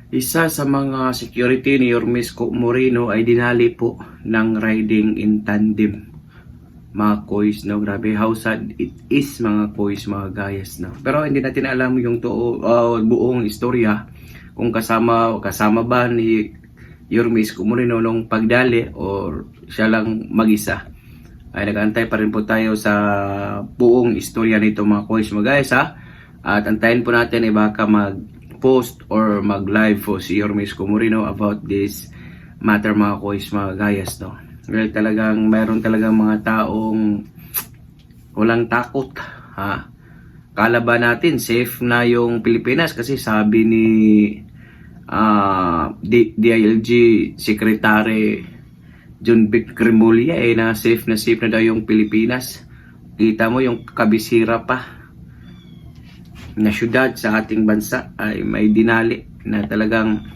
Isa sa mga security ni Yormisco Moreno ay dinali po ng riding in tandem. Mga kois, no? Grabe how sad it is, mga kois, mga gayas, no? Pero hindi natin alam yung buong istorya kung kasama ba ni Yormisco Moreno nung pagdali or siya lang mag-isa. Ay nag-antay pa rin po tayo sa buong istorya nito, mga kois, mga gayas, ha? At antayin po natin baka mag-post or mag-live po si Yormisco Moreno about this matter, mga kois, mga gayas, no? Well, mayroon talagang mga taong walang takot, ha? Kala ba natin safe na yung Pilipinas kasi sabi ni DILG Secretary John Vic Remulla na safe na daw yung Pilipinas. Kita mo yung kabisira pa na syudad sa ating bansa ay may dinali na talagang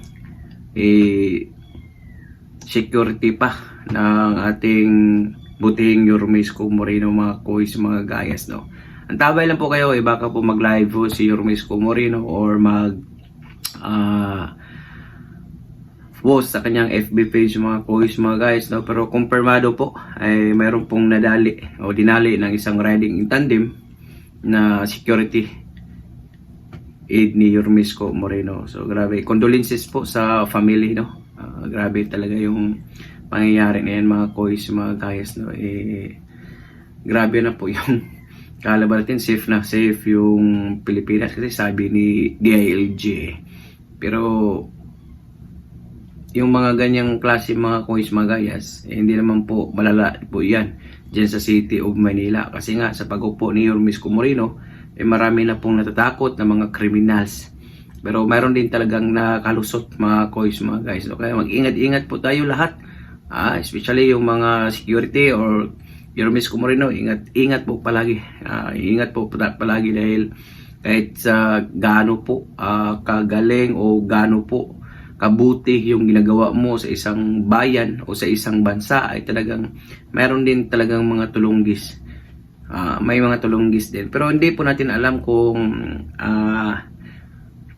security pa ng ating butihing Yormisco Moreno, mga kois, mga gayas, no? Ang tabay lang po kayo, baka po mag-live po si Yormisco Moreno or post sa kanyang FB page, mga kois, mga guys, no? Pero kumpirmado po ay mayroon pong nadali o dinali ng isang riding in tandem na security aid ni Yormisco Moreno. So grabe, condolences po sa family, no? Grabe talaga yung pangyayari na yan, mga kois, mga guys, no? Grabe na po yung kala ba natin safe yung Pilipinas kasi sabi ni DILG. Pero yung mga ganyang klase, mga kois, mga gayas, hindi naman po malala po yan dyan sa City of Manila. Kasi nga sa pag-upo ni Yormisco Moreno, marami na pong natatakot na mga criminals. Pero mayroon din talagang nakalusot, mga kois, mga guys. So, kaya mag-ingat-ingat po tayo lahat. Especially yung mga security or Yormisco Moreno, ingat po palagi. Ingat po palagi dahil kahit sa gaano po kagaling o gaano po kabuti yung ginagawa mo sa isang bayan o sa isang bansa ay talagang mayroon din talagang mga tulunggis. May mga tulunggis din. Pero hindi po natin alam kung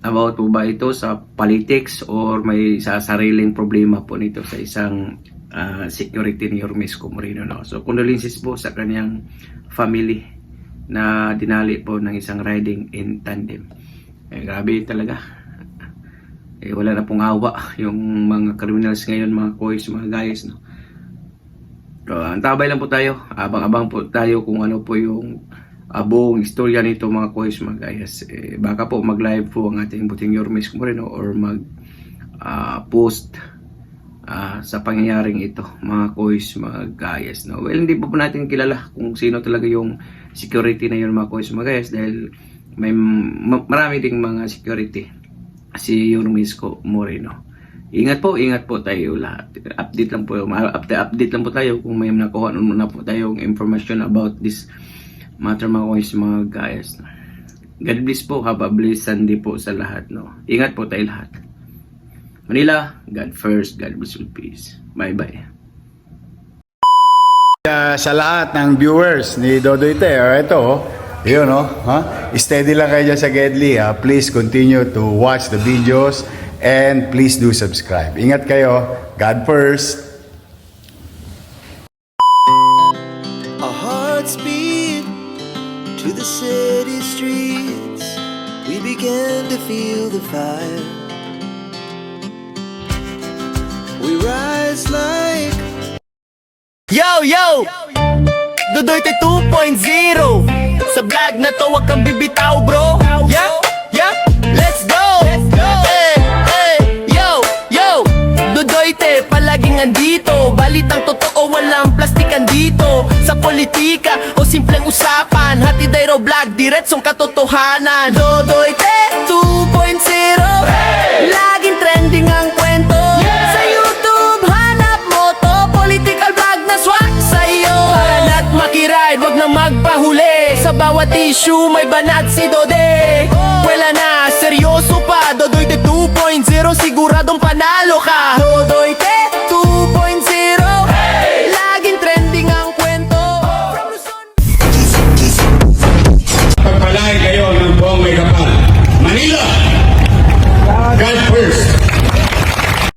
about po ba ito sa politics or may sa sariling problema po nito sa isang security ni Yormisco Moreno, no? So condolences po sa kanyang family na dinali po ng isang riding in tandem. Grabe talaga. Wala na pong awa yung mga criminals ngayon, mga kois, mga guys, no? So, antabay lang po tayo. Abang-abang po tayo kung ano po yung buong istorya nito, mga kois, mga guys. Baka po mag-live po ang ating buting Yormisco Moreno or mag-post sa pangyayaring ito, mga kois, mga guys, no? Well, hindi po natin kilala kung sino talaga yung security na yun, mga kois, mga guys, dahil may marami ding mga security si Yormisco Moreno. Ingat po tayo lahat. Update lang po tayo kung may nakuha na po tayong information about this matter, mga kois, mga guys. God bless po, have a blessed Sunday po sa lahat, no? Ingat po tayo lahat. Manila, God first, God bless with peace. Bye-bye. Sa lahat ng viewers ni Dodoy Te, ito, yun, no? Steady lang kayo dyan sa Gedli. Please continue to watch the videos and please do subscribe. Ingat kayo. God first. Our hearts beat to the city streets. We began to feel the fire. We rise like Yo! Dodoy Te 2.0. Sa vlog na to wag kang bibitaw, bro. Yeah, let's go. Yo, Dodoy Te palaging andito. Balitang totoo, walang plastikan dito. Sa politika o simpleng usapan, hatid ay raw vlog, diretsong katotohanan. Dodoy Te 2.0. Laging trending ang kwento. Sa YouTube hanap mo to, political vlog na swak sa'yo. Para na't makiride, wag na magpahuli. Sa bawat issue may banat si Dode.